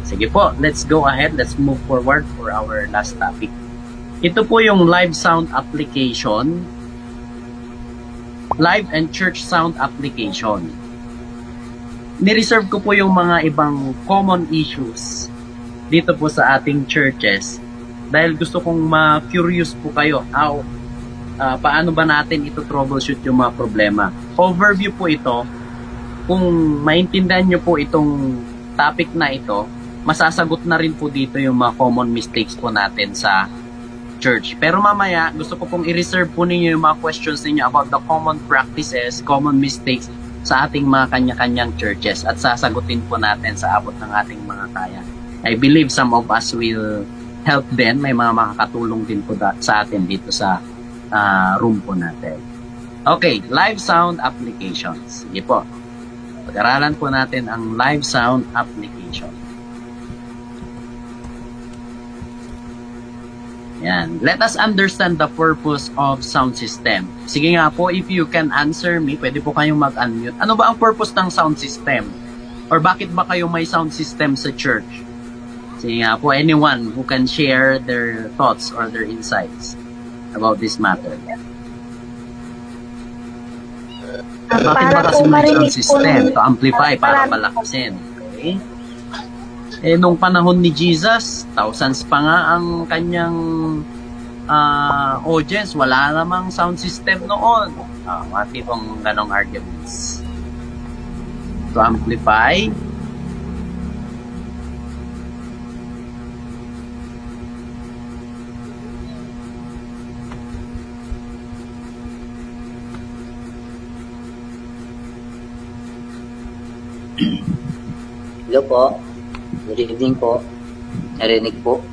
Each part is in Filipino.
Sige po, let's go ahead. Let's move forward for our last topic. Ito po yung live sound application. Live and church sound application. Ni-reserve ko po yung mga ibang common issues dito po sa ating churches dahil gusto kong ma-curious po kayo how paano ba natin ito troubleshoot yung mga problema. Overview po ito. Kung maintindihan nyo po itong topic na ito, masasagot na rin po dito yung mga common mistakes po natin sa church. Pero mamaya, gusto ko pong i-reserve po ninyo yung mga questions ninyo about the common practices, common mistakes sa ating mga kanya-kanyang churches at sasagutin po natin sa abot ng ating mga kaya. I believe some of us will help din. May mga makakatulong din po sa atin dito sa room po natin. Okay, live sound applications. Sige po. Pag-aralan po natin ang live sound application. Yan. Let us understand the purpose of sound system. Sige nga po, if you can answer me, pwede po kayong mag-unmute. Ano ba ang purpose ng sound system? Or bakit ba kayo may sound system sa church? Sige nga po, anyone who can share their thoughts or their insights about this matter. Bakit ba kasi may sound system? To amplify, para malakasin. Okay? Nung panahon ni Jesus, thousands pa nga ang kanyang audience. Wala namang sound system noon. Mati pong ganong arguments. To amplify. Hello po. Good evening po. Narinig po?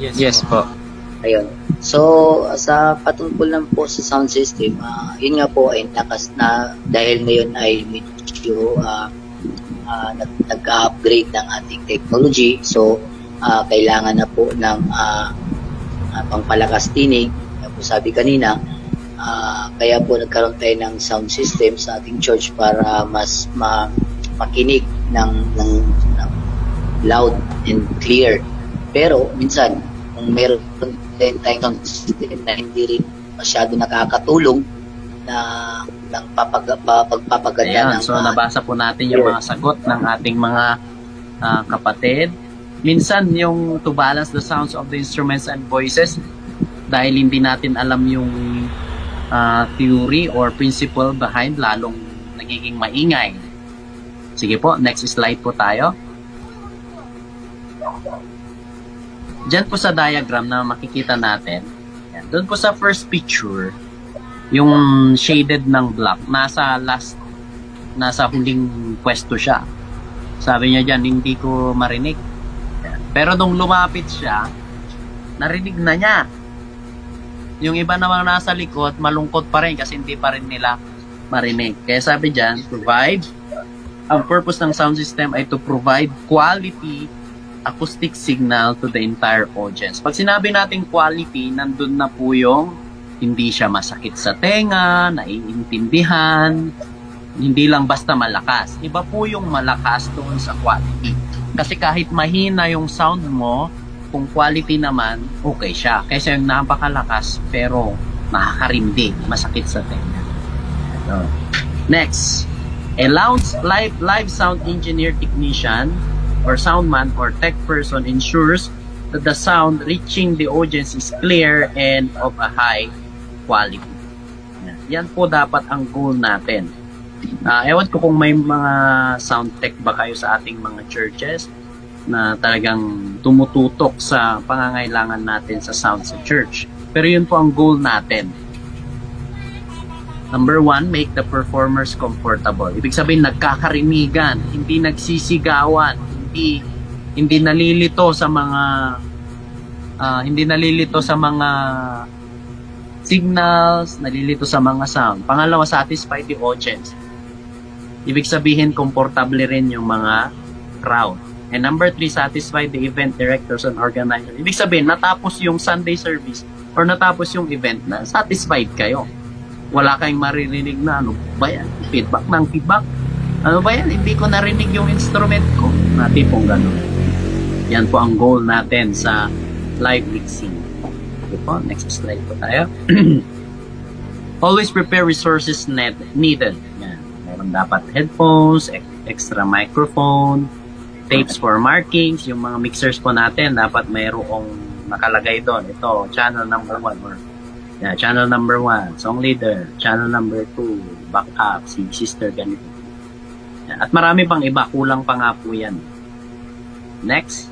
Yes po. Ayun. So, sa patungkol lang po sa sound system, yun nga po ay nakas na dahil ngayon ay medyo nag-upgrade ng ating technology. So, kailangan na po ng pangpalakas tinig. Po sabi kanina, kaya po nagkaroon tayo ng sound system sa ating church para mas makinig ng loud and clear. Pero minsan kung meron din tayong system na hindi rin masyado nakakatulong na ng pagpapaganda ng so nabasa po natin yung mga sagot ng ating mga kapatid. Minsan yung to balance the sounds of the instruments and voices, dahil hindi natin alam yung theory or principle behind, lalong nagiging maingay. Sige po, next slide po tayo. Diyan po sa diagram na makikita natin, yan, doon po sa first picture, yung shaded ng black, nasa huling pwesto siya. Sabi niya dyan, hindi ko marinig. Yan. Pero nung lumapit siya, narinig na niya. Yung iba namang nasa likod, malungkot pa rin kasi hindi pa rin nila marinig. Kaya sabi dyan, ang purpose ng sound system ay to provide quality acoustic signal to the entire audience. Pag sinabi natin quality, nandun na po yung hindi siya masakit sa tenga, naiintindihan, hindi lang basta malakas. Iba po yung malakas doon sa quality. Kasi kahit mahina yung sound mo, kung quality naman, okay siya. Kaysa yung napakalakas, pero nakakarindi, masakit sa tenga. Next. A live sound engineer technician or soundman or tech person ensures that the sound reaching the audience is clear and of a high quality. Yan po dapat ang goal natin. Ewan ko kung may mga sound tech ba kayo sa ating mga churches na talagang tumututok sa pangangailangan natin sa sound sa church. Pero yun po ang goal natin. Number 1, make the performers comfortable. Ibig sabihin, nagkakarinigan, hindi nagsisigawan, hindi nalilito sa mga signals, nalilito sa mga sound. Pangalawa, satisfy the audience. Ibig sabihin, komportable rin yung mga crowd. And number 3, satisfy the event directors and organizers. Ibig sabihin, natapos yung Sunday service or natapos yung event na satisfied kayo. Wala kayong maririnig na ano ba yan? Feedback. Ano ba yan? Hindi ko narinig yung instrument ko. Na tipong ganun. Yan po ang goal natin sa live mixing. Okay po, next slide po tayo. Always prepare resources needed. Yan. Meron dapat headphones, extra microphone, tapes for markings. Yung mga mixers po natin, dapat mayroong nakalagay doon. Ito, channel number 1 or channel number 1, song leader, channel number 2, backup, si sister ganito. Yan. At marami pang iba, kulang pa nga po yan. Next.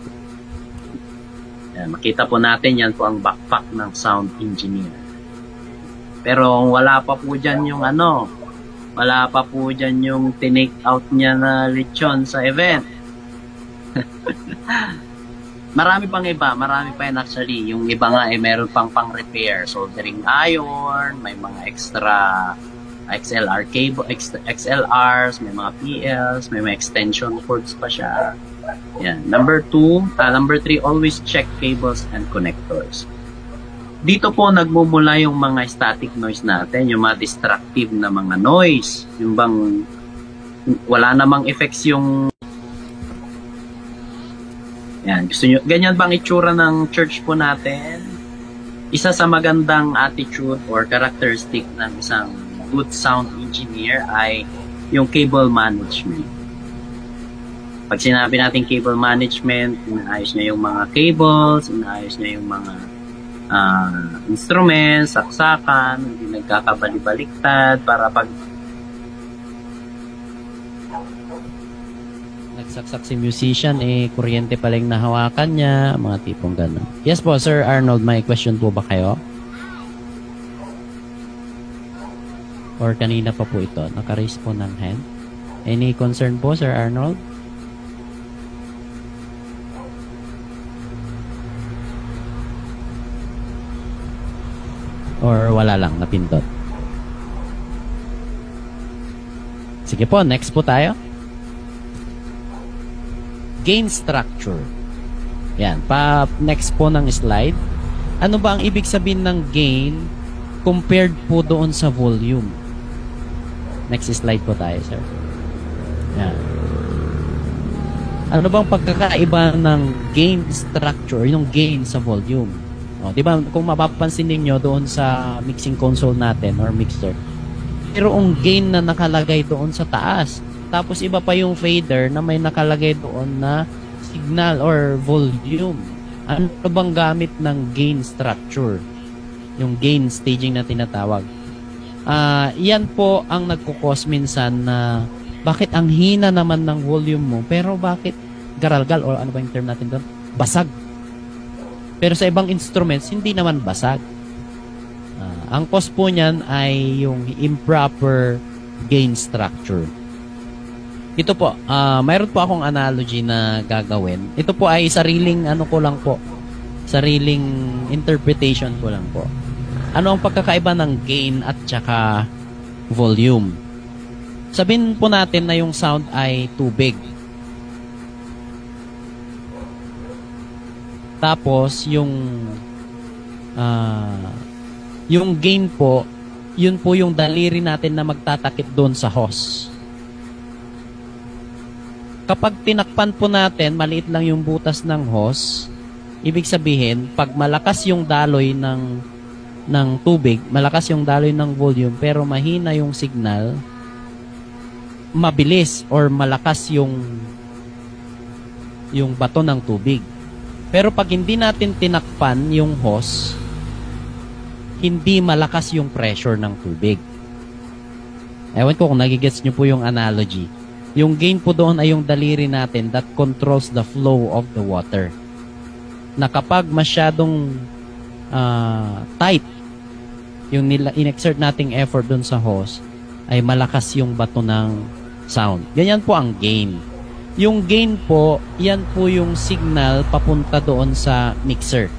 Yan, makita po natin yan po ang backpack ng sound engineer. Pero wala pa po dyan yung wala pa po dyan yung tinake out niya na lechon sa event. Marami pang iba, marami pa yan actually. Yung iba nga meron pang repair, soldering iron, may mga extra XLR cable, XLRs, may mga PLs, may mga extension cords pa siya. Yan. Number 3, always check cables and connectors. Dito po nagmumula yung mga static noise natin, yung mga destructive na mga noise. Yung bang wala namang effects yung yan. Gusto nyo, ganyan bang itsura ng church po natin? Isa sa magandang attitude or characteristic ng isang good sound engineer ay yung cable management. Pag sinabi natin cable management, inaayos niya yung mga cables, inaayos niya yung mga instruments, saksakan, hindi nagkakabali-baliktad para pag nagsaksak si musician, kuryente pa lang nahawakan niya, mga tipong gano'n. Yes po, Sir Arnold, may question po ba kayo? Or kanina pa po ito, naka-raise po ng hand. Any concern po, Sir Arnold? Or wala lang, napindot? Sige po, next po tayo. Gain structure. Yan, next po ng slide. Ano ba ang ibig sabihin ng gain compared po doon sa volume? Next slide po tayo, sir. Yan. Ano bang pagkakaiba ng gain structure, yung gain sa volume? O, di ba, kung mapapansin niyo doon sa mixing console natin or mixer, pero ang gain na nakalagay doon sa taas. Tapos iba pa yung fader na may nakalagay doon na signal or volume. Ano bang gamit ng gain structure? Yung gain staging na tinatawag. Yan po ang nagkukos minsan na bakit ang hina naman ng volume mo pero bakit garalgal or ano ba yung term natin doon? Basag. Pero sa ibang instruments, hindi naman basag. Ang cause po niyan ay yung improper gain structure. Ito po, mayroon po akong analogy na gagawin. Ito po ay sariling sariling interpretation ko lang po. Ano ang pagkakaiba ng gain at saka volume? Sabihin po natin na yung sound ay tubig. Tapos yung gain po, yun po yung daliri natin na magtatakip doon sa hose. Kapag tinakpan po natin, maliit lang yung butas ng hose, ibig sabihin, pag malakas yung daloy ng tubig, malakas yung daloy ng volume, pero mahina yung signal, mabilis or malakas yung bato ng tubig. Pero pag hindi natin tinakpan yung hose, hindi malakas yung pressure ng tubig. Ewan ko kung nagigets nyo po yung analogy. Yung gain po doon ay yung daliri natin that controls the flow of the water. Na kapag masyadong tight yung in-exert nating effort doon sa hose, ay malakas yung bato ng sound. Ganyan po ang gain. Yung gain po, yan po yung signal papunta doon sa mixer.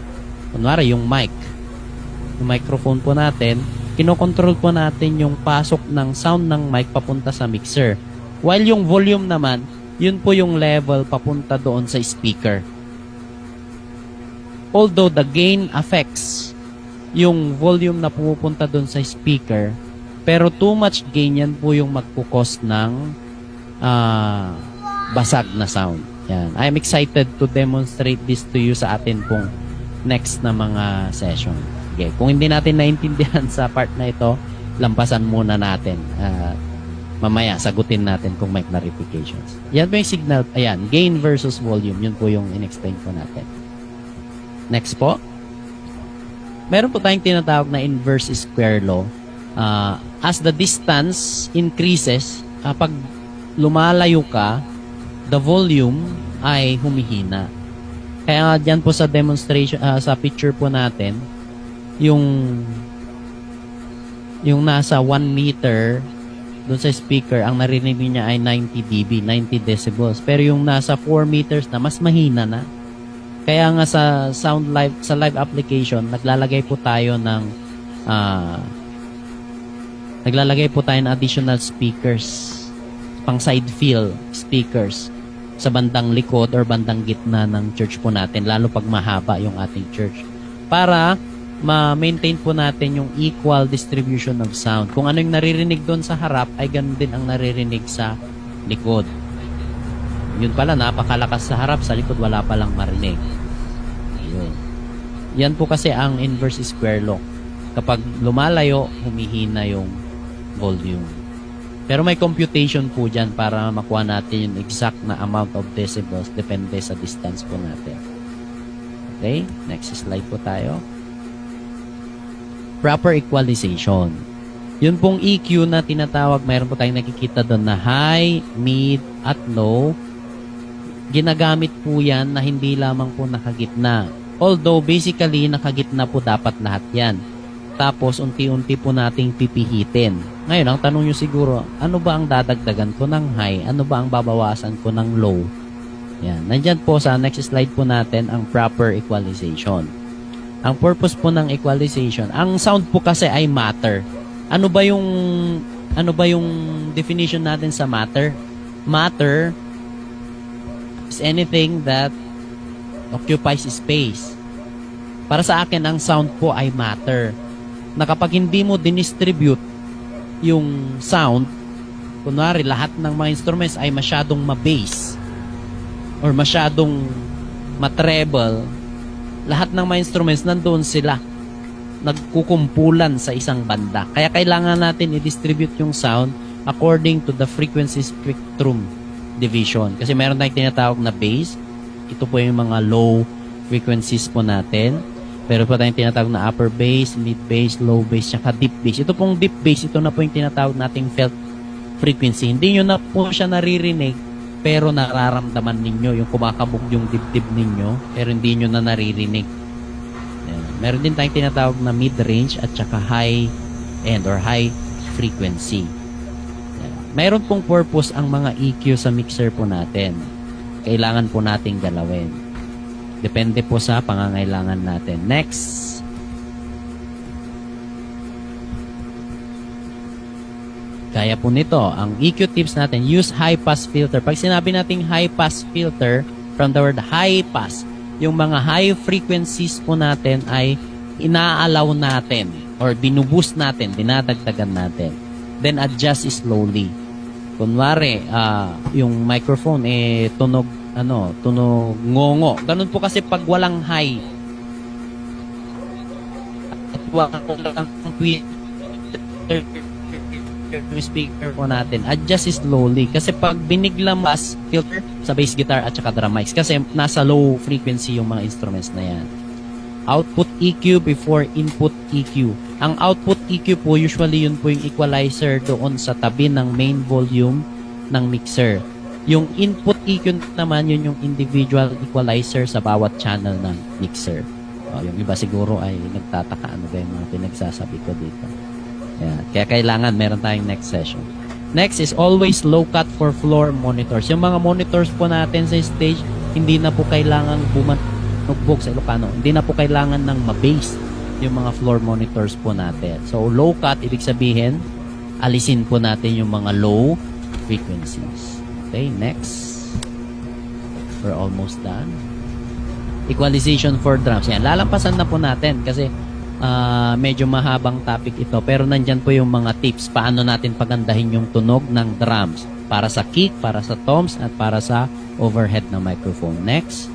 Kunwari, yung mic. Yung microphone po natin, kinokontrol po natin yung pasok ng sound ng mic papunta sa mixer. While yung volume naman, yun po yung level papunta doon sa speaker. Although the gain affects yung volume na pumupunta doon sa speaker, pero too much gain yan po yung magkukos ng basag na sound. Yan. I'm excited to demonstrate this to you sa atin pong next na mga session. Okay. Kung hindi natin naintindihan sa part na ito, lampasan muna natin. Mamaya, sagutin natin kung may clarifications. Yan po yung signal. Ayan, gain versus volume. Yun po yung in-explain po natin. Next po. Meron po tayong tinatawag na inverse square law. As the distance increases, pag lumalayo ka, the volume ay humihina. Kaya dyan po sa demonstration, sa picture po natin, yung nasa 1 meter doon sa speaker, ang narinig niya ay 90 dB, 90 decibels. Pero yung nasa 4 meters na, mas mahina na. Kaya nga sa live application, naglalagay po tayo ng additional speakers, pang side fill speakers sa bandang likod or bandang gitna ng church po natin, lalo pag mahaba yung ating church. Para ma-maintain po natin yung equal distribution of sound. Kung ano yung naririnig doon sa harap, ay ganun din ang naririnig sa likod. Yun pala, napakalakas sa harap, sa likod wala palang marinig. Yun. Yan po kasi ang inverse square law. Kapag lumalayo, humihina yung volume. Pero may computation po dyan para makuha natin yung exact na amount of decibels depende sa distance po natin. Okay? Next slide po tayo. Proper equalization. Yun pong EQ na tinatawag, mayroon po tayong nakikita doon na high, mid, at low. Ginagamit po yan na hindi lamang po nakagitna. Although, basically, nakagitna po dapat lahat yan. Tapos, unti-unti po nating pipihitin. Ngayon, ang tanong nyo siguro, ano ba ang dadagdagan ko ng high? Ano ba ang babawasan ko ng low? Yan. Nandyan po sa next slide po natin ang proper equalization. Ang purpose po ng equalization, ang sound po kasi ay matter. Ano ba yung definition natin sa matter? Matter is anything that occupies space. Para sa akin, ang sound po ay matter. Na kapag hindi mo dinistribute yung sound, kunwari lahat ng mga instruments ay masyadong ma-bass or masyadong ma-treble, lahat ng mga instruments nandoon sila nagkukumpulan sa isang banda. Kaya kailangan natin i-distribute yung sound according to the frequency spectrum division. Kasi meron tayong tinatawag na bass. Ito po yung mga low frequencies po natin. Meron po tayong tinatawag na upper bass, mid bass, low bass, saka deep bass. Ito pong deep bass, ito na po yung tinatawag nating felt frequency. Hindi nyo na po siya naririnig, pero nararamdaman ninyo yung kumakabog yung dibdib ninyo, pero hindi nyo na naririnig. Meron din tayong tinatawag na mid-range at saka high-end or high frequency. Meron pong purpose ang mga EQ sa mixer po natin. Kailangan po nating galawin. Depende po sa pangangailangan natin. Next. Kaya po nito, ang EQ tips natin, use high-pass filter. Pag sinabi nating high-pass filter, from the word high-pass, yung mga high frequencies po natin ay inaalaw natin or binuboost natin, dinadagdagan natin. Then adjust slowly. Kunwari, yung microphone, tunog ngongo. Ganun po kasi pag walang high. At walang yung speaker po natin, adjust slowly. Kasi pag binigla mas filter sa bass guitar at saka drum mics. Kasi nasa low frequency yung mga instruments na yan. Output EQ before input EQ. Ang output EQ po, usually yun po yung equalizer doon sa tabi ng main volume ng mixer. Yung input EQ naman, yun yung individual equalizer sa bawat channel ng mixer. Yung iba siguro ay nagtataka ano ba yung mga pinagsasabi ko dito. Yeah. Kaya kailangan meron tayong next session. Next is always low cut for floor monitors. Yung mga monitors po natin sa stage, hindi na po kailangan bumanugbog sa Ilocano. Hindi na po kailangan ng ma-bass yung mga floor monitors po natin. So, low cut, ibig sabihin, alisin po natin yung mga low frequencies. Okay, next. We're almost done. Equalization for drums. Yan, lalampasan na po natin kasi medyo mahabang topic ito. Pero nandyan po yung mga tips paano natin pagandahin yung tunog ng drums. Para sa kick, para sa toms, at para sa overhead na microphone. Next.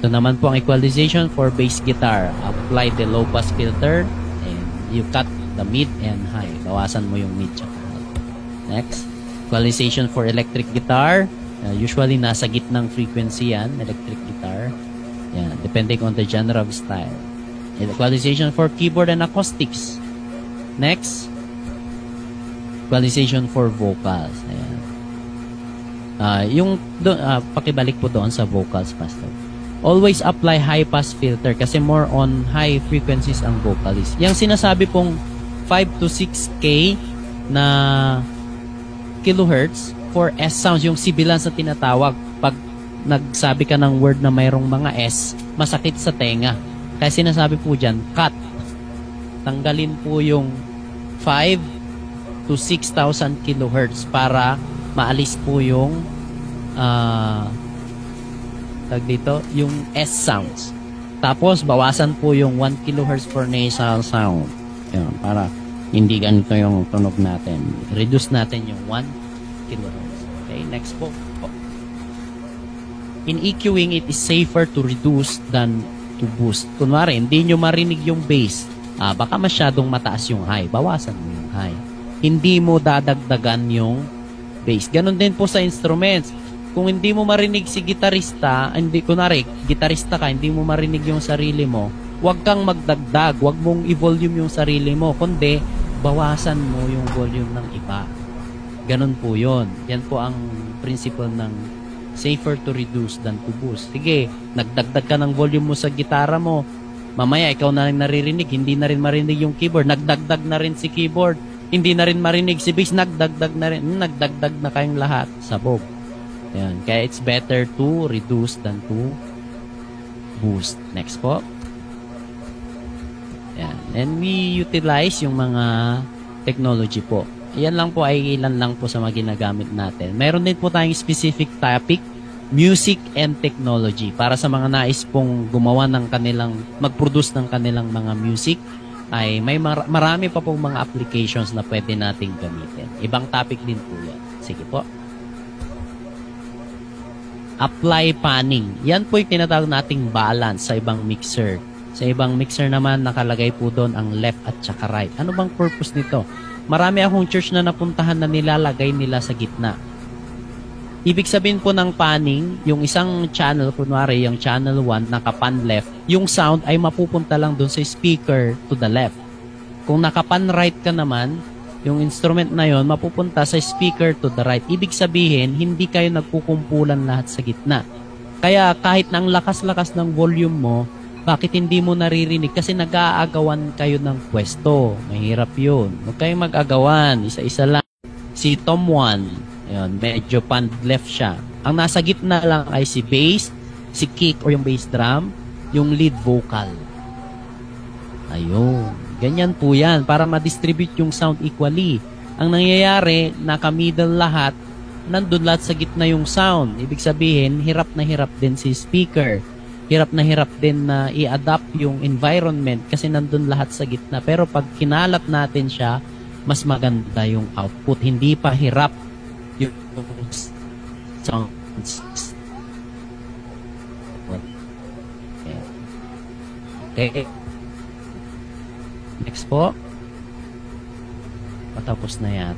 Ito naman po ang equalization for bass guitar. Apply the low pass filter and you cut the mid and high. Bawasan mo yung mid tsaka high. Next. Equalization for electric guitar. Usually nasa gitnang frequency yan, electric guitar. Yan, depending on the genre of style. Equalization for keyboard and acoustics. Next. Equalization for vocals. Ayan. Pakibalik po doon sa vocals, Pastor. Always apply high pass filter kasi more on high frequencies ang vocalist. Yung sinasabi pong 5 to 6K na kilohertz for S sounds, yung sibilance na tinatawag. Pag nagsabi ka ng word na mayroong mga S, masakit sa tenga. Kaya sinasabi po dyan, cut. Tanggalin po yung 5 to 6,000 kilohertz para maalis po yung yung S sounds. Tapos, bawasan po yung 1 kilohertz for nasal sound. Yan, para hindi ganito yung tunog natin. Reduce natin yung 1 kilohertz. Okay, next po. In EQing, it is safer to reduce than to boost. Kunwari, hindi nyo marinig yung bass. Baka masyadong mataas yung high. Bawasan mo yung high. Hindi mo dadagdagan yung bass. Ganon din po sa instruments. Kung hindi mo marinig si gitarista, kunwari, gitarista ka, hindi mo marinig yung sarili mo, huwag kang magdagdag, huwag mong i-volume yung sarili mo, kundi bawasan mo yung volume ng iba. Ganon po yun. Yan po ang principle ng safer to reduce than to boost. Sige, nagdagdag ka ng volume mo sa gitara mo, mamaya ikaw na rin naririnig, hindi na rin marinig yung keyboard, nagdagdag na rin si keyboard, hindi na rin marinig si bass, nagdagdag na rin, nagdagdag na kayong lahat, sabog. Ayan. Kaya it's better to reduce than to boost. Next po. Ayan. And we utilize yung mga technology po. Yan lang po ay ilan lang po sa mga ginagamit natin. Meron din po tayong specific topic, music and technology. Para sa mga nais pong gumawa ng kanilang, mag-produce ng kanilang mga music, ay may marami pa pong mga applications na pwede nating gamitin. Ibang topic din po yan. Sige po. Apply panning. Yan po yung tinatawag nating balance sa ibang mixer. Sa ibang mixer naman, nakalagay po doon ang left at saka right. Ano bang purpose nito? Marami akong church na napuntahan na nilalagay nila sa gitna. Ibig sabihin po ng panning, yung isang channel, kunwari yung channel 1, nakapan left, yung sound ay mapupunta lang doon sa speaker to the left. Kung nakapan right ka naman, yung instrument na yon mapupunta sa speaker to the right. Ibig sabihin, hindi kayo nagkukumpulan lahat sa gitna. Kaya kahit na ang lakas-lakas ng volume mo, bakit hindi mo naririnig? Kasi nag-aagawan kayo ng pwesto. Mahirap yun. Huwag kayong mag-agawan. Isa-isa lang. Si Tom 1, yun, medyo pan left siya. Ang nasa gitna lang ay si bass, si kick or yung bass drum, yung lead vocal. Ayun. Ganyan po yan para ma-distribute yung sound equally. Ang nangyayari, naka-middle lahat, nandun lahat sa gitna yung sound. Ibig sabihin, hirap na hirap din si speaker. Hirap na hirap din na i-adapt yung environment kasi nandun lahat sa gitna. Pero pag kinalat natin siya, mas maganda yung output. Hindi pa hirap yung sound. Okay. Next po. Patapos na yan.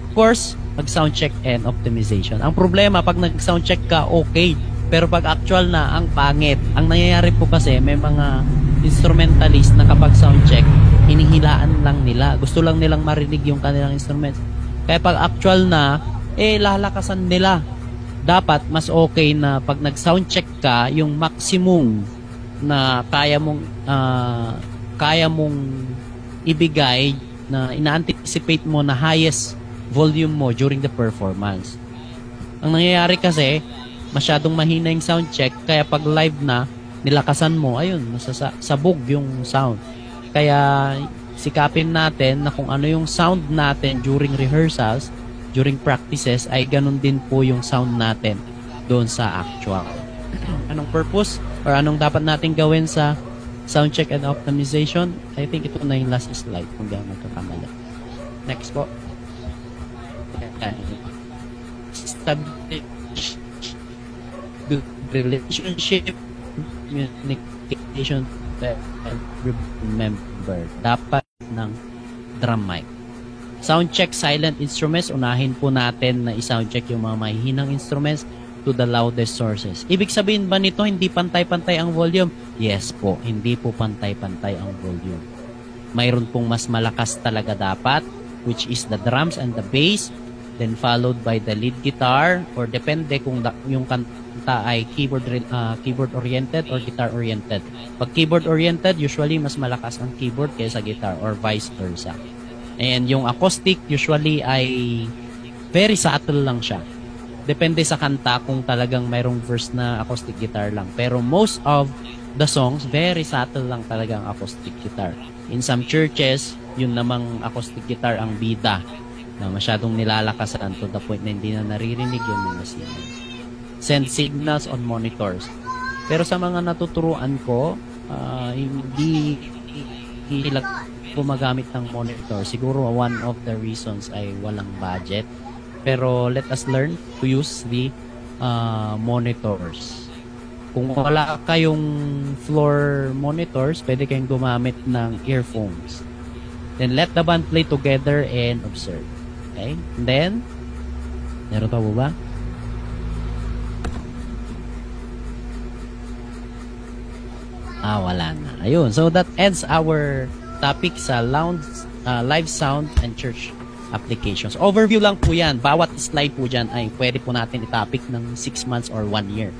Of course, mag-sound check and optimization. Ang problema, pag nag-sound check ka, okay. Pero pag actual na, ang pangit. Ang nangyayari po kasi, may mga instrumentalist na kapag sound check, hinihilaan lang nila. Gusto lang nilang marinig yung kanilang instruments. Kaya pag actual na, lalakasan nila. Dapat, mas okay na pag nag-sound check ka, yung maximum na kaya mong ibigay na ina-anticipate mo na highest volume mo during the performance. Ang nangyayari kasi masyadong mahina yung sound check kaya pag live na nilakasan mo, ayun, sabog yung sound. Kaya sikapin natin na kung ano yung sound natin during rehearsals, during practices, ay ganun din po yung sound natin doon sa actual. Anong purpose or anong dapat natin gawin sa sound check and optimization? I think ito na yung last slide kung di ako magkakamali. Next po. establish good relationship, communication to every member. Dapat ng drum mic. Sound check silent instruments. Unahin po natin na i-sound check yung mga mahihinang instruments to the loudest sources. Ibig sabihin ba nito hindi pantay-pantay ang volume? Yes po, hindi po pantay-pantay ang volume. Mayroon pong mas malakas talaga dapat, which is the drums and the bass, then followed by the lead guitar, or depende kung yung kanta ay keyboard oriented or guitar oriented. Pag keyboard oriented, usually mas malakas ang keyboard kaysa guitar, or vice versa. And yung acoustic usually ay very subtle lang siya. Depende sa kanta kung talagang mayroong verse na acoustic guitar lang. Pero most of the songs, very subtle lang talaga ang acoustic guitar. In some churches, yun namang acoustic guitar ang bida na masyadong nilalakasan to the point na hindi na naririnig yung mga signals. Send signals on monitors. Pero sa mga natuturuan ko, hindi sila gumagamit ng monitor. Siguro one of the reasons ay walang budget. Pero let us learn to use the monitors. Kung wala kayong floor monitors, pwede kayong gumamit ng earphones. Then let the band play together and observe. Okay? And then, meron pa ba? Wala na. Ayun. So that ends our topic sa live sound and church applications. Overview lang po yan. Bawat slide po dyan ay pwede po natin i-topic ng 6 months or 1 year.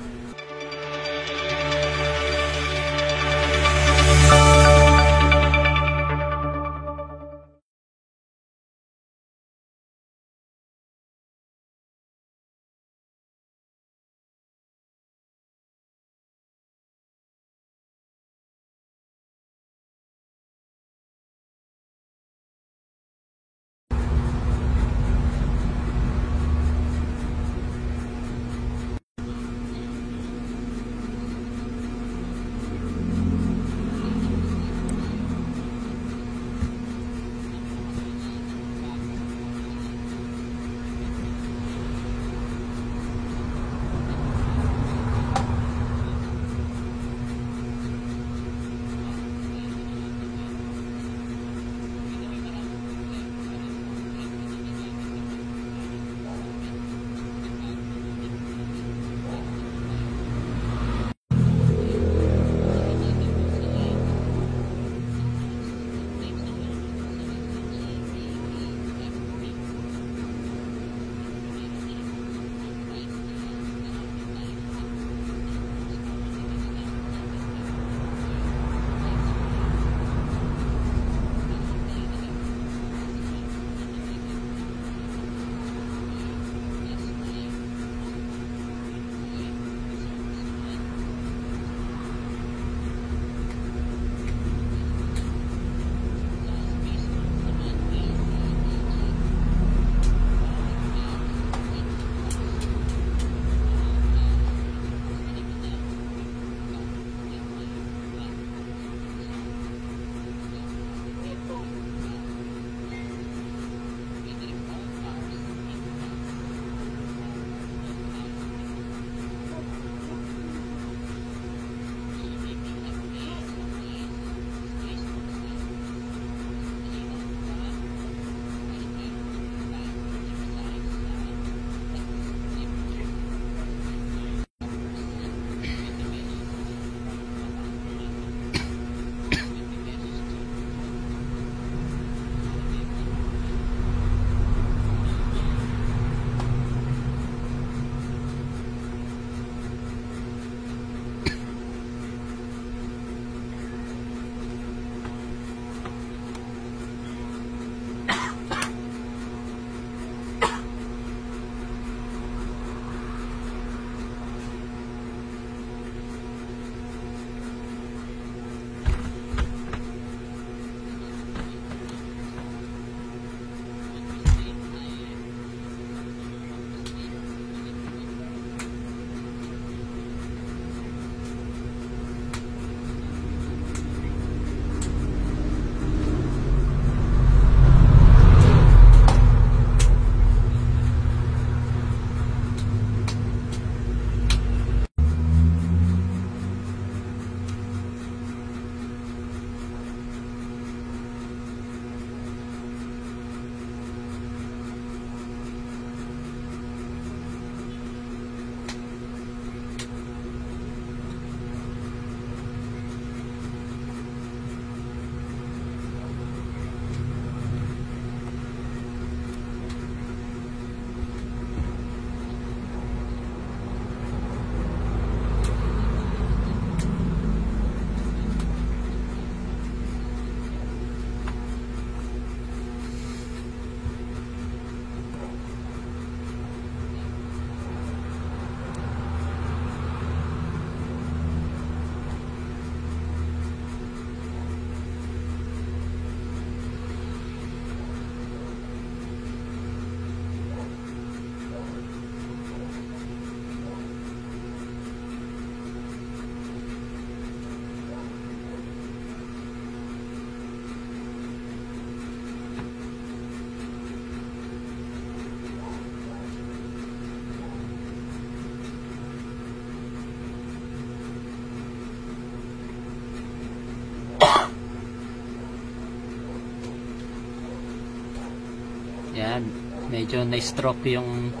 Yan. Medyo na-stroke yung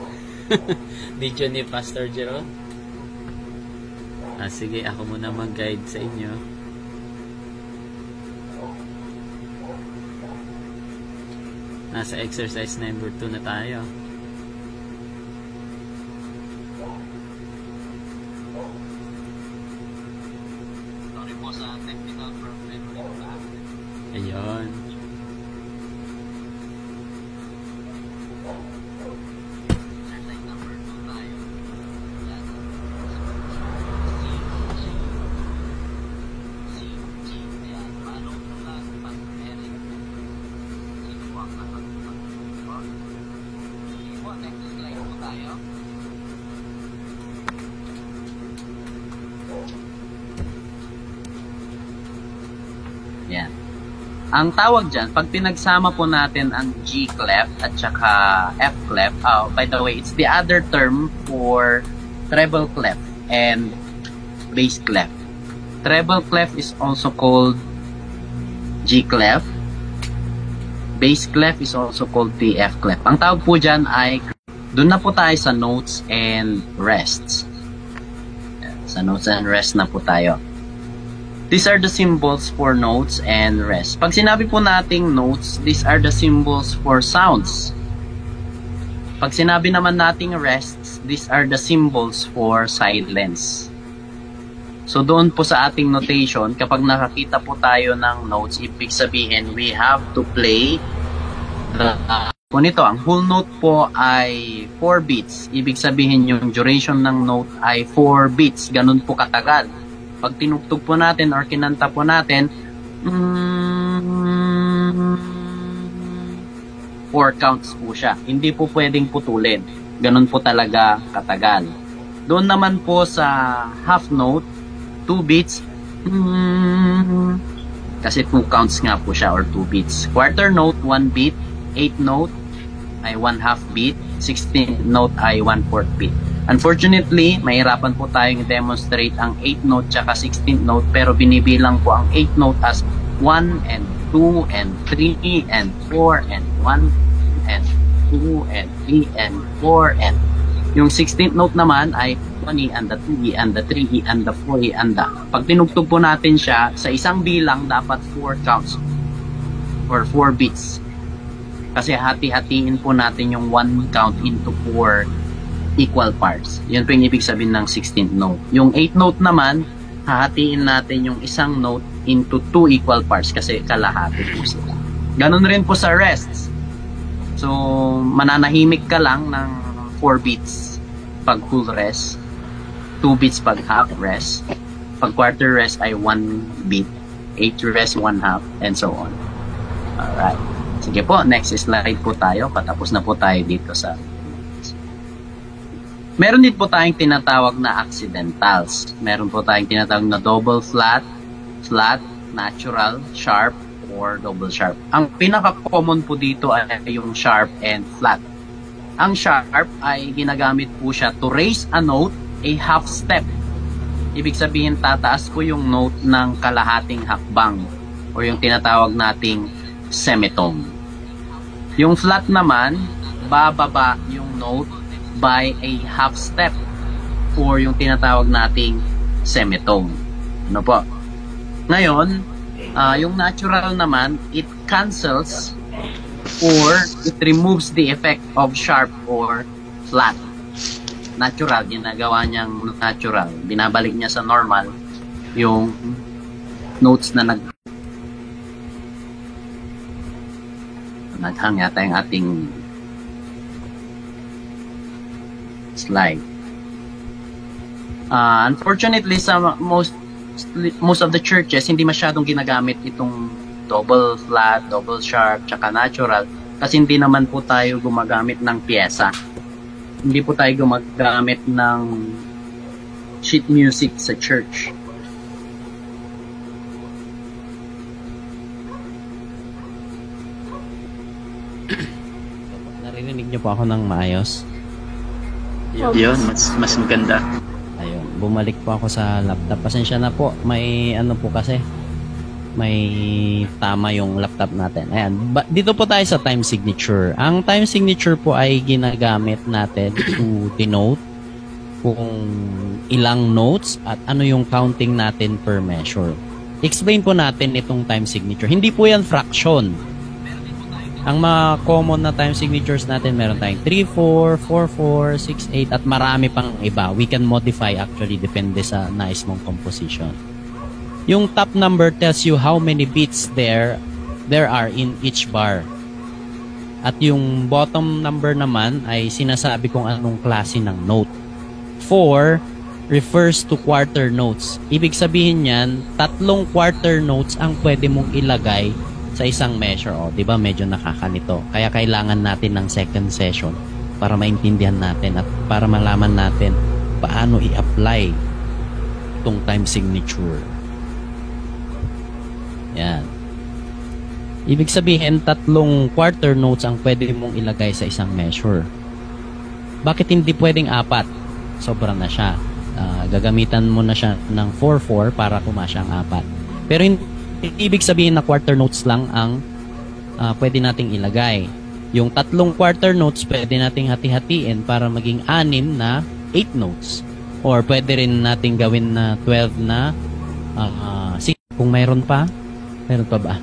video ni Pastor Jero. Sige, ako muna mag-guide sa inyo. Nasa exercise number 2 na tayo. Sorry po sa technical problem. Ayun. Exercise number 2 tayo. Next slide po tayo. Yan. Ang tawag dyan, pag pinagsama po natin ang G clef at saka F clef, by the way, it's the other term for treble clef and bass clef. Treble clef is also called G clef. Bass clef is also called the F clef. Ang tawag po dyan ay, doon na po tayo sa notes and rests. Sa notes and rests na po tayo. These are the symbols for notes and rests. Pag sinabi po nating notes, these are the symbols for sounds. Pag sinabi naman nating rests, these are the symbols for silence. So doon po sa ating notation, kapag nakakita po tayo ng notes, ibig sabihin we have to play the nito, ang whole note po ay 4 beats. Ibig sabihin yung duration ng note ay 4 beats. Ganun po katagal. Pag tinugtog po natin or kinanta po natin, 4 counts po siya. Hindi po pwedeng putulin. Ganun po talaga katagal. Doon naman po sa half note, 2 beats, kasi 2 counts nga po siya or 2 beats. Quarter note, 1 beat. 8 note ay 1/2 beat. 16th note ay 1/4 beat. Unfortunately, mahirapan po tayong demonstrate ang 8 note tsaka 16th note, pero binibilang po ang 8 note as 1 and 2 and 3 and 4 and 1 and 2 and 3 and 4 and yung 16th note naman ay 1 and the 2 and the 3 and the 4 and the. Pag tinugtog po natin siya sa isang bilang, dapat 4 counts or 4 beats. Kasi hati-hatiin po natin yung 1 count into 4 equal parts. Yun po yung ibig sabihin ng 16th note. Yung 8th note naman, hahatiin natin yung isang note into 2 equal parts kasi kalahati po sila. Ganun rin po sa rests. So, mananahimik ka lang ng 4 beats pag full rest, 2 beats pag half rest, pag quarter rest ay 1 beat, 8 rest 1/2, and so on. Alright. Sige po, next slide po tayo. Patapos na po tayo dito sa... Meron din po tayong tinatawag na accidentals. Meron po tayong tinatawag na double flat, flat, natural, sharp, or double sharp. Ang pinaka-common po dito ay yung sharp and flat. Ang sharp ay ginagamit po siya to raise a note a half step. Ibig sabihin, tataas po yung note ng kalahating hakbang o yung tinatawag nating semitone. Yung flat naman, bababa yung note by a half step or yung tinatawag nating semitone. Ano po? Ngayon, yung natural naman, it cancels or it removes the effect of sharp or flat. Natural, ginagawa niyang natural. Binabalik niya sa normal yung notes na naghang yata yung ating slide. Unfortunately, sa most of the churches, hindi masyadong ginagamit itong double flat, double sharp, tsaka natural kasi hindi naman po tayo gumagamit ng pyesa. Hindi po tayo gumagamit ng sheet music sa church. Narinig niyo po ako ng maayos? Yun, mas maganda. Ayun, bumalik po ako sa laptop. Pasensya na po, may ano po kasi, may tama yung laptop natin. Ayan. Dito po tayo sa time signature. Ang time signature po ay ginagamit natin to denote kung ilang notes at ano yung counting natin per measure. Explain po natin itong time signature. Hindi po yan fraction. Ang mga common na time signatures natin, meron tayong 3-4, 4-4, 6-8, at marami pang iba. We can modify actually, depende sa nais mong composition. Yung top number tells you how many beats there are in each bar. At yung bottom number naman ay sinasabi kung anong klase ng note. 4 refers to quarter notes. Ibig sabihin niyan, 3 quarter notes ang pwede mong ilagay sa isang measure. O, di ba medyo nakakalito. Kaya kailangan natin ng second session para maintindihan natin at para malaman natin paano i-apply itong time signature. Yan. Ibig sabihin, 3 quarter notes ang pwede mong ilagay sa isang measure. Bakit hindi pwedeng 4? Sobra na siya. Gagamitan mo na siya ng 4-4 para kumasya ang 4. Pero ibig sabihin na quarter notes lang ang pwede nating ilagay. Yung 3 quarter notes pwede nating hati-hatiin para maging 6 na 8 notes. Or pwede rin nating gawin na 12 na 6. Kung mayroon pa. Meron pa ba?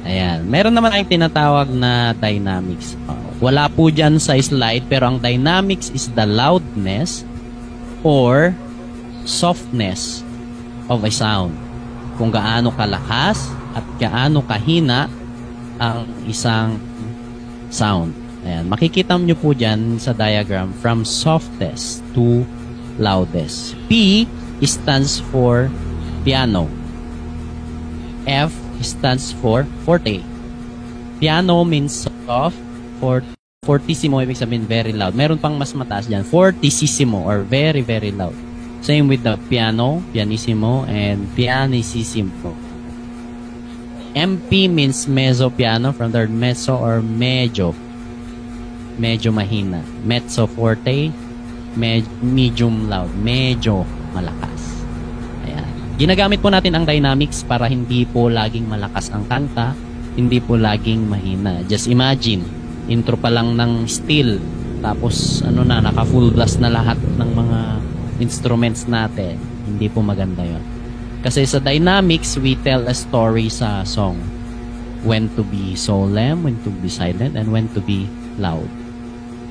Ayan. Meron naman tayong tinatawag na dynamics. Wala po dyan sa slide, pero ang dynamics is the loudness or softness of a sound. Kung gaano kalakas at gaano kahina ang isang sound. Ayan. Makikita nyo po dyan sa diagram from softest to loudest. P stands for piano. F stands for forte. Piano means soft. Fortissimo, ibig sabihin very loud. Meron pang mas mataas dyan. Fortissimo or very, very loud. Same with the piano, pianissimo, and pianissimo. MP means mezzo piano from the word mezzo or medyo. Medyo mahina. Mezzo forte, medium loud. Medyo malakas. Ayan. Ginagamit po natin ang dynamics para hindi po laging malakas ang kanta, hindi po laging mahina. Just imagine, intro pa lang ng steel, tapos naka full blast na lahat ng mga instruments natin. Hindi po maganda yon. Kasi sa dynamics, we tell a story sa song. When to be solemn, when to be silent, and when to be loud.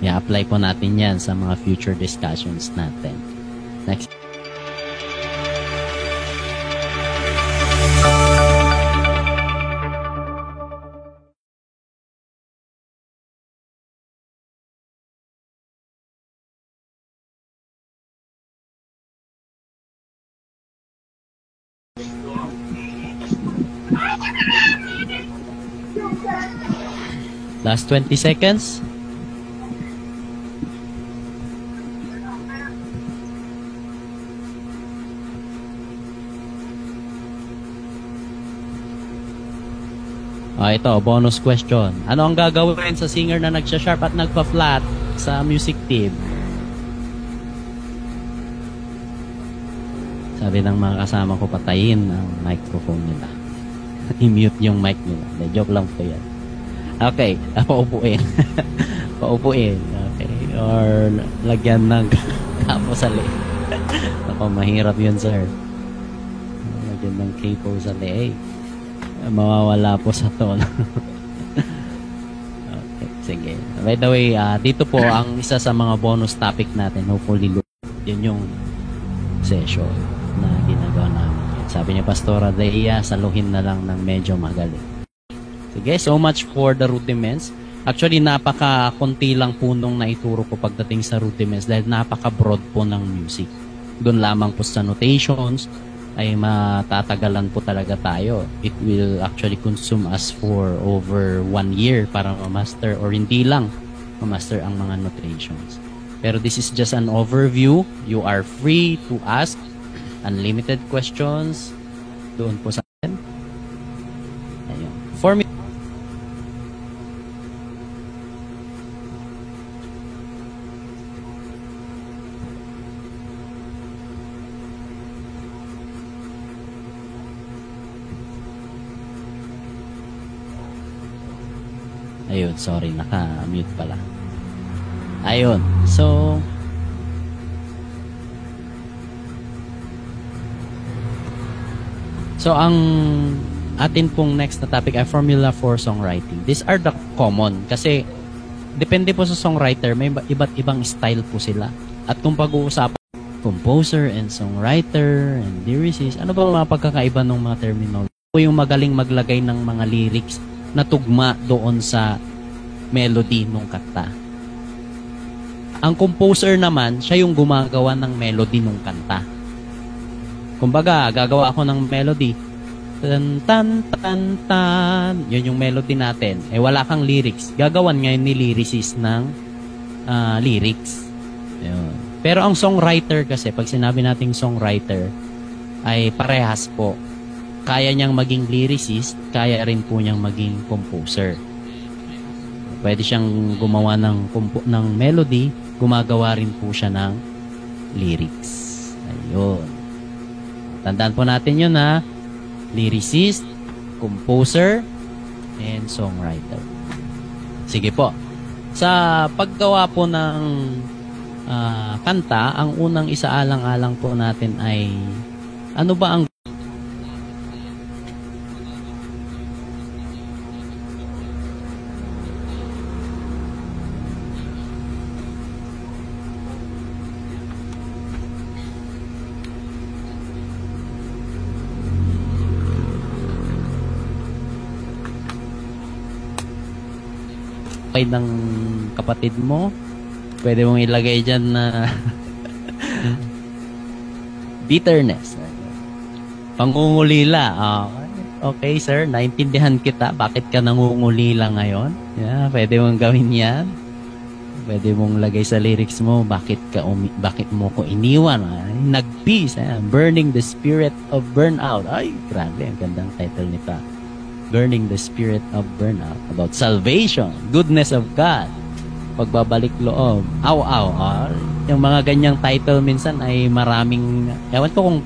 I-apply po natin yan sa mga future discussions natin. Next. Last 20 seconds. Ito, bonus question. Ano ang gagawin sa singer na nagsha-sharp at nagpa-flat sa music team? Sabi ng mga kasama ko, patayin ang microphone nila. I-mute yung mic nila. Joke lang po yan. Okay, paupuin. Paupuin. Okay. Or lagyan ng kapo sa leeg. Ako, mahirap yun, sir. Lagyan ng capo sa leeg. Mawawala po sa tono. Okay, sige. By the way, dito po ang isa sa mga bonus topic natin. Hopefully, yun yung session na ginagawa namin. Sabi niya, Pastora Deia, saluhin na lang ng medyo magaling. Sige, so much for the rudiments. Actually, napaka-konti lang po nung naituro ko pagdating sa rudiments dahil napaka-broad po ng music. Doon lamang po sa notations ay matatagalan po talaga tayo. It will actually consume us for over 1 year para ma-master or hindi lang ma-master ang mga notations. Pero this is just an overview. You are free to ask unlimited questions doon po sa atin. Ayun. For me, Ayun, sorry, naka-mute pala. Ayun, so ang atin pong next na topic ay formula for songwriting. These are the common kasi depende po sa songwriter, may iba't ibang style po sila. At kung pag-uusapan composer and songwriter and lyricist, ano ba mga pagkakaiba ng mga terminology? Po yung magaling maglagay ng mga lyrics na tugma doon sa melody ng kanta. Ang composer naman, siya yung gumagawa ng melody ng kanta. Kumbaga, gagawa ako ng melody. Tan tan tan tan. Yun yung melody natin. Eh wala kang lyrics. Gagawan ngayon ni lyricist ng lyrics. Yun. Pero ang songwriter kasi, pag sinabi nating songwriter, ay parehas po. Kaya niyang maging lyricist, kaya rin po niyang maging composer. Pwede siyang gumawa ng melody, gumagawa rin po siya ng lyrics. Ayun. Tandaan po natin yun ha. Lyricist, composer, and songwriter. Sige po. Sa paggawa po ng kanta, ang unang isaalang-alang po natin ay ano ba ang ng kapatid mo, pwede mong ilagay dyan na bitterness, pangungulila. Okay sir, naintindihan kita, bakit ka nangungulila ngayon? Yeah, pwede mong gawin yan. Pwede mong lagay sa lyrics mo, bakit mo ko iniwan? Nag-peace, burning the spirit of burnout. Ay, grabe, ang gandang title nito. Burning the spirit of burnout, about salvation, goodness of God, pagbabalik loob, yung mga ganyang title minsan ay maraming, ewan ko kung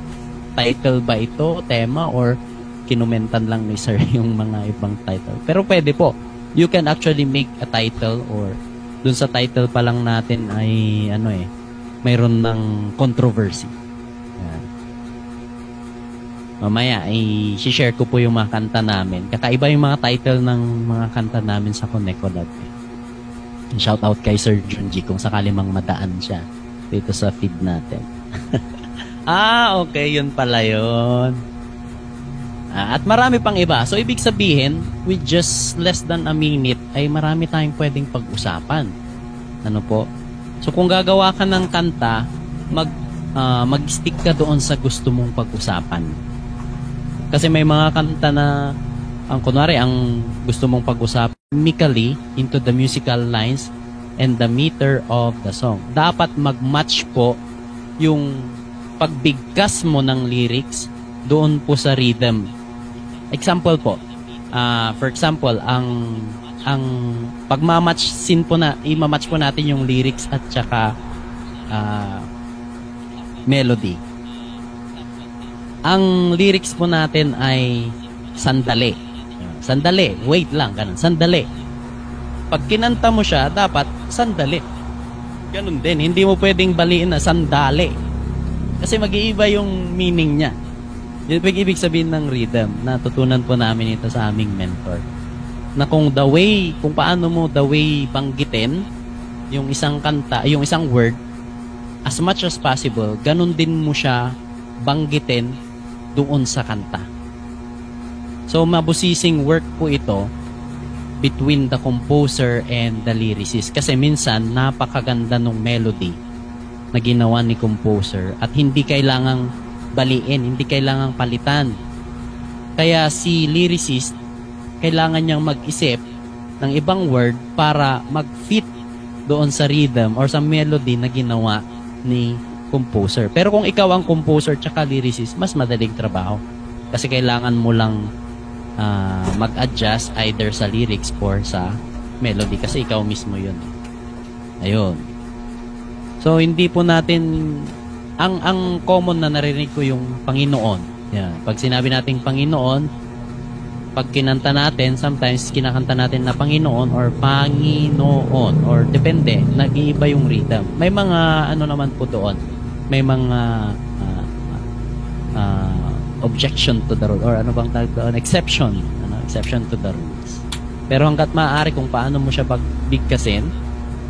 title ba ito, tema, or kinumentan lang ni sir yung mga ibang title. Pero pwede po, you can actually make a title, or dun sa title pa lang natin ay mayroon ng controversy. Mamaya, i-share ko po yung mga kanta namin. Kakaiba yung mga title ng mga kanta namin sa Connectolab. Shout out kay Sir Junji kung sakali mang madaan siya dito sa feed natin. Okay, yun pala yun. At marami pang iba. So, ibig sabihin, with just less than a minute, ay marami tayong pwedeng pag-usapan. Ano po? So, kung gagawa ka ng kanta, mag-stick ka doon sa gusto mong pag-usapan. Kasi may mga kanta na kunwari ang gusto mong pag-usapan rhythmically into the musical lines and the meter of the song. Dapat mag-match po yung pagbigkas mo ng lyrics doon po sa rhythm. Example po. For example, ang i-match po natin yung lyrics at saka melody. Ang lyrics po natin ay sandali. Sandali, wait lang, ganun. Sandali. Pag kinanta mo siya, dapat sandali. Ganun din, hindi mo pwedeng baliin na sandali. Kasi mag-iiba yung meaning niya. Yun ibig sabihin ng rhythm. Natutunan po namin ito sa aming mentor. Na kung paano mo the way banggitin yung isang kanta, yung isang word, as much as possible, ganun din mo siya banggitin doon sa kanta. So, mabusising work po ito between the composer and the lyricist. Kasi minsan, napakaganda ng melody na ginawa ni composer at hindi kailangang baliin, hindi kailangang palitan. Kaya si lyricist, kailangan niyang mag-isip ng ibang word para mag-fit doon sa rhythm or sa melody na ginawa ni composer. Pero kung ikaw ang composer tsaka lyricist, mas madaling trabaho. Kasi kailangan mo lang mag-adjust either sa lyrics or sa melody. Kasi ikaw mismo yun. Ayun. So, hindi po natin ang common na narinig ko yung Panginoon. Yan. Pag sinabi nating Panginoon, pag kinanta natin, sometimes kinakanta natin na Panginoon or Panginoon or depende, nag-iiba yung rhythm. May mga ano naman po doon, may mga objection to the rule or ano bang tawag doon, exception to the rules. Pero hanggat maaari kung paano mo siya pagbigkasin,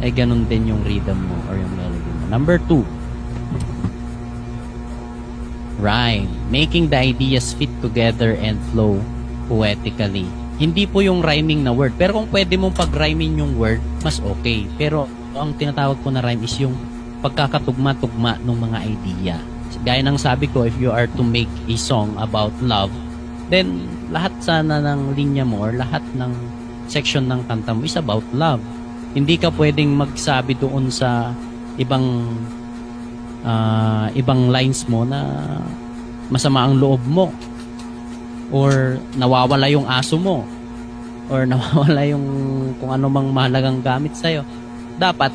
ay ganun din yung rhythm mo or yung melody mo. Number 2, rhyme, making the ideas fit together and flow poetically. Hindi po yung rhyming na word. Pero kung pwede mong pag-rhyming yung word, mas okay. Pero ang tinatawag ko na rhyme is yung pagkakatugma-tugma ng mga idea. Gaya ng sabi ko, if you are to make a song about love, then lahat sana ng linya mo or lahat ng section ng kanta mo is about love. Hindi ka pwedeng magsabi doon sa ibang lines mo na masama ang loob mo, or nawawala yung aso mo, or nawawala yung kung ano mang mahalagang gamit sa'yo. Dapat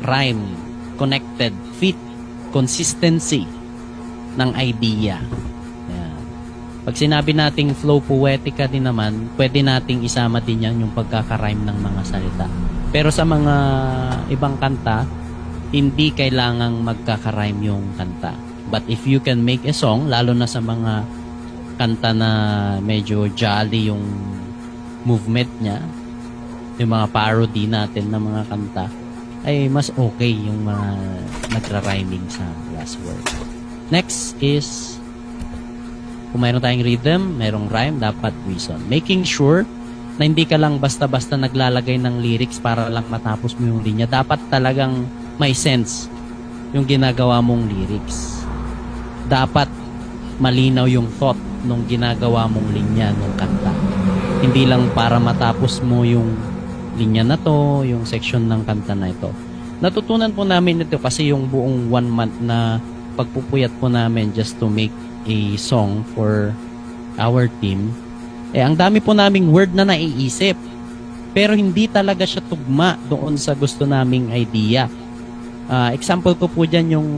rhyme, connected, fit, consistency ng idea. Yan. Pag sinabi nating flow poetica din naman, pwede nating isama din yan yung pagkaka-rhyme ng mga salita. Pero sa mga ibang kanta, hindi kailangang magkaka-rhyme yung kanta. But if you can make a song, lalo na sa mga kanta na medyo jolly yung movement niya, yung mga parody natin na mga kanta, ay mas okay yung mga nagra-rhyming sa last word. Next is, kung mayroon tayong rhythm, mayroong rhyme, dapat reason. Making sure na hindi ka lang basta-basta naglalagay ng lyrics para lang matapos mo yung linya. Dapat talagang may sense yung ginagawa mong lyrics. Dapat malinaw yung thought nung ginagawa mong linya nung kanta. Hindi lang para matapos mo yung linya na to, yung section ng kanta na ito. Natutunan po namin ito kasi yung buong 1 month na pagpupuyat po namin just to make a song for our team, ang dami po naming word na naiisip. Pero hindi talaga siya tugma doon sa gusto naming idea. Example ko po dyan yung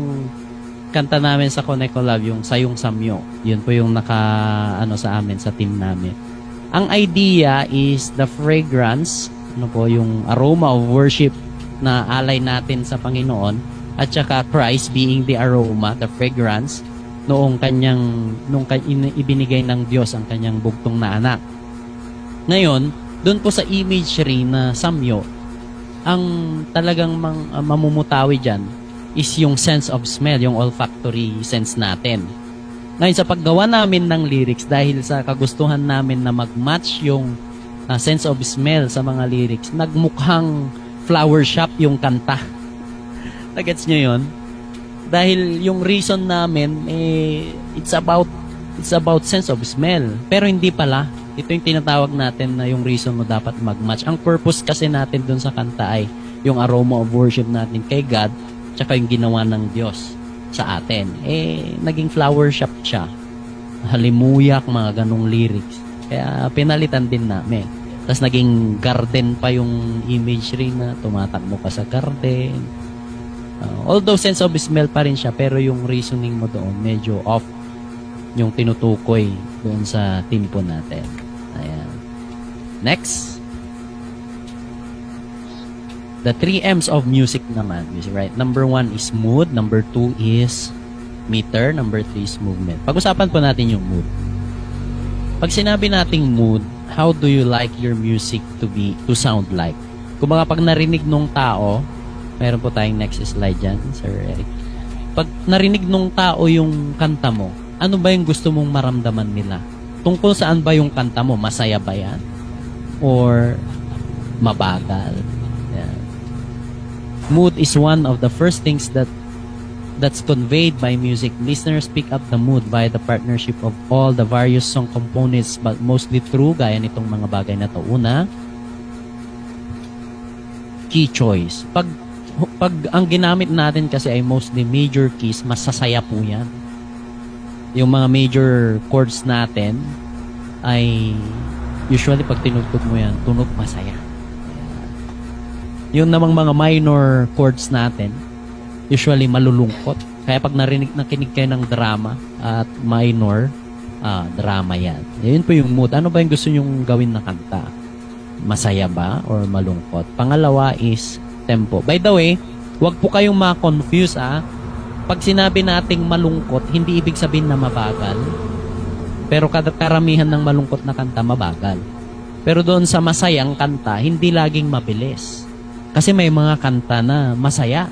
kanta namin sa Connect Collab, yung Sayong Samyo. Yun po yung sa amin, sa team namin. Ang idea is the fragrance, yung aroma of worship na alay natin sa Panginoon, at saka Christ being the aroma, the fragrance, nung ibinigay ng Diyos ang kanyang bugtong na anak. Ngayon, doon po sa imagery na samyo, ang talagang mamumutawi dyan is yung sense of smell, yung olfactory sense natin. Ngayon, sa paggawa namin ng lyrics, dahil sa kagustuhan namin na mag-match yung sense of smell sa mga lyrics, nagmukhang flower shop yung kanta. Nagets nyo yun? Dahil yung reason namin, it's about sense of smell. Pero hindi pala. Ito yung tinatawag natin na yung reason mo dapat mag-match. Ang purpose kasi natin dun sa kanta ay yung aroma of worship natin kay God, tsaka yung ginawa ng Diyos sa atin. Naging flower shop siya. Halimuyak, mga ganong lyrics. Kaya pinalitan din namin. Tapos naging garden pa yung imagery na tumatakbo ka sa garden. Although sense of smell pa rin siya, pero yung reasoning mo doon medyo off yung tinutukoy doon sa team po natin. Ayan. Next. The 3 M's of music naman. Right? Number 1 is mood. Number 2 is meter. Number 3 is movement. Pag-usapan po natin yung mood. Pag sinabi nating mood, how do you like your music to sound like? Kung mga pag narinig nung tao, meron po tayong next slide dyan, Sir Eric. Pag narinig nung tao yung kanta mo, ano ba yung gusto mong maramdaman nila? Tungkol saan ba yung kanta mo? Masaya ba yan? Or mabagal? Yan. Mood is one of the first things that's conveyed by music. Listeners pick up the mood by the partnership of all the various song components, but mostly through, gaya nitong mga bagay na to. Una, key choice. Pag ang ginamit natin kasi ay mostly major keys, masasaya po yan. Yung mga major chords natin ay usually pag tinugtog mo yan, tunog masaya. Yung namang mga minor chords natin, usually malulungkot. Kaya pag nakinig kayo ng drama at minor, drama yan. Yun po yung mood. Ano ba yung gusto nyong gawin na kanta? Masaya ba or malungkot? Pangalawa is tempo. By the way, wag po kayong ma-confuse Pag sinabi nating malungkot, hindi ibig sabihin na mabagal. Pero karamihan ng malungkot na kanta mabagal. Pero doon sa masayang kanta, hindi laging mabilis. Kasi may mga kanta na masaya.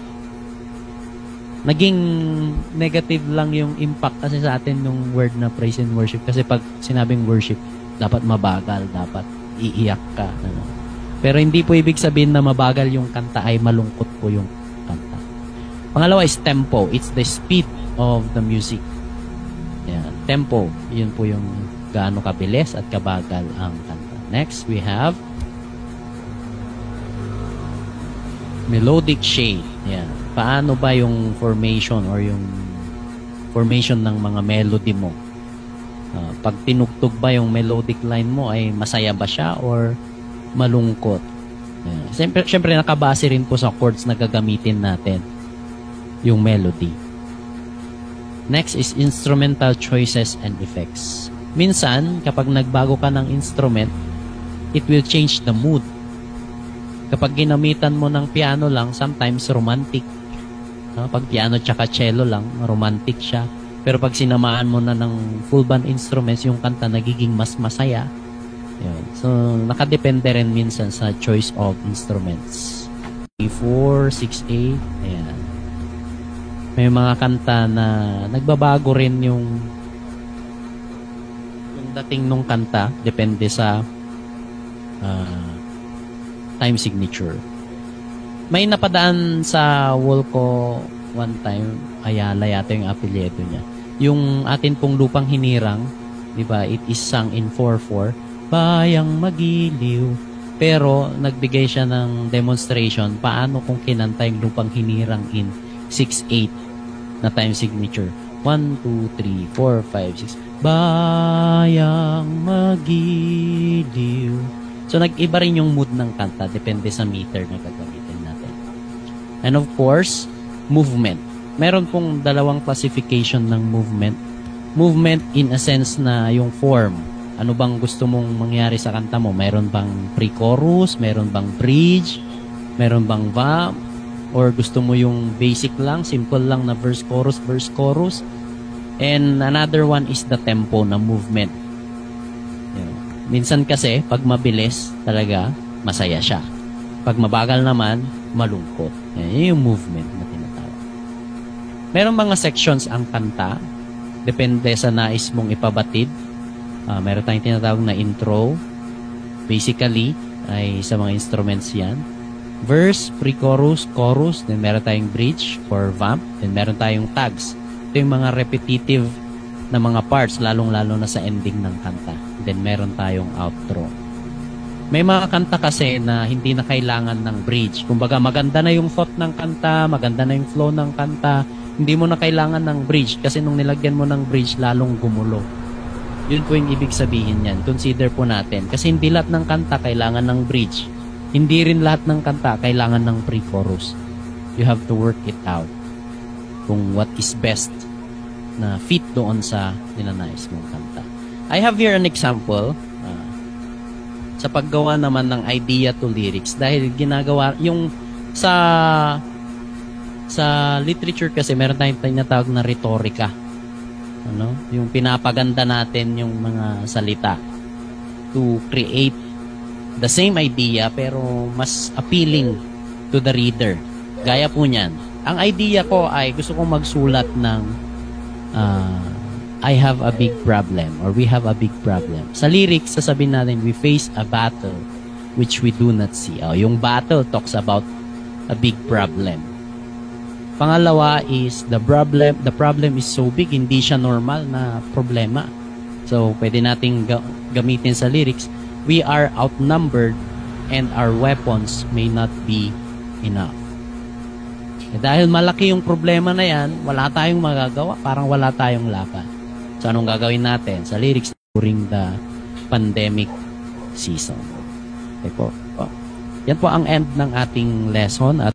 Naging negative lang yung impact kasi sa atin yung word na praise and worship. Kasi pag sinabing worship, dapat mabagal, dapat iiyak ka. Ano. Pero hindi po ibig sabihin na mabagal yung kanta ay malungkot po yung kanta. Pangalawa is tempo. It's the speed of the music. Yan. Tempo. Yun po yung gaano kabilis at kabagal ang kanta. Next, we have melodic shade. Yan. Paano ba yung formation or yung formation ng mga melody mo? Pag tinugtog ba yung melodic line mo ay masaya ba siya or malungkot? Yan. Siyempre nakabase rin po sa chords na gagamitin natin yung melody. Next is instrumental choices and effects. Minsan, kapag nagbago ka ng instrument, it will change the mood. Kapag ginamitan mo ng piano lang, sometimes romantic. Pag piano tsaka cello lang, romantic siya. Pero pag sinamahan mo na ng full band instruments, yung kanta nagiging mas masaya. Yun. So, nakadepende rin minsan sa choice of instruments. 4, 6, 8, ayan. May mga kanta na nagbabago rin yung dating nung kanta, depende sa time signature. May napadaan sa wall ko one time, Ayala yata yung apelyido niya. Yung atin pong lupang hinirang, di ba? It is sung in 4/4, bayang magiliw. Pero nagbigay siya ng demonstration paano kung kinanta yung lupang hinirang in 6/8 na time signature. 1, 2, 3, 4, 5, 6. Bayang magiliw. So, nag-iba rin yung mood ng kanta. Depende sa meter na gagamitin natin. And of course, movement. Meron pong dalawang classification ng movement. Movement in a sense na yung form. Ano bang gusto mong mangyari sa kanta mo? Meron bang pre-chorus? Meron bang bridge? Meron bang vamp? Or gusto mo yung basic lang, simple lang na verse, chorus? And another one is the tempo na movement. Minsan kasi, pag mabilis, talaga, masaya siya. Pag mabagal naman, malungkot. Yan yung movement na tinatawag. Meron mga sections ang kanta. Depende sa nais mong ipabatid. Meron tayong tinatawag na intro. Basically, ay sa mga instruments yan. Verse, pre-chorus, chorus. Then meron tayong bridge or vamp. Then meron tayong tags. Ito yung mga repetitive na mga parts, lalong-lalo na sa ending ng kanta. Then meron tayong outro. May mga kanta kasi na hindi na kailangan ng bridge. Kumbaga maganda na yung thought ng kanta, maganda na yung flow ng kanta, hindi mo na kailangan ng bridge kasi nung nilagyan mo ng bridge lalong gumulo. Yun po yung ibig sabihin yan. Consider po natin. Kasi hindi lahat ng kanta kailangan ng bridge. Hindi rin lahat ng kanta kailangan ng pre-chorus. You have to work it out kung what is best na fit doon sa ninanais mong kanta. I have here an example sa paggawa naman ng idea to lyrics dahil ginagawa yung sa literature kasi meron tayong tinatawag na retorika. Ano? Yung pinapaganda natin yung mga salita to create the same idea pero mas appealing to the reader. Gaya po niyan. Ang idea ko ay gusto kong magsulat ng I have a big problem or we have a big problem. Sa lyrics, sasabihin natin, we face a battle which we do not see. Yung battle talks about a big problem. Pangalawa is the problem is so big, hindi siya normal na problema. So, pwede nating gamitin sa lyrics, we are outnumbered and our weapons may not be enough. Dahil malaki yung problema na yan, wala tayong magagawa, parang wala tayong laban. So, anong gagawin natin sa lyrics during the pandemic season? Okay po. Yan po ang end ng ating lesson at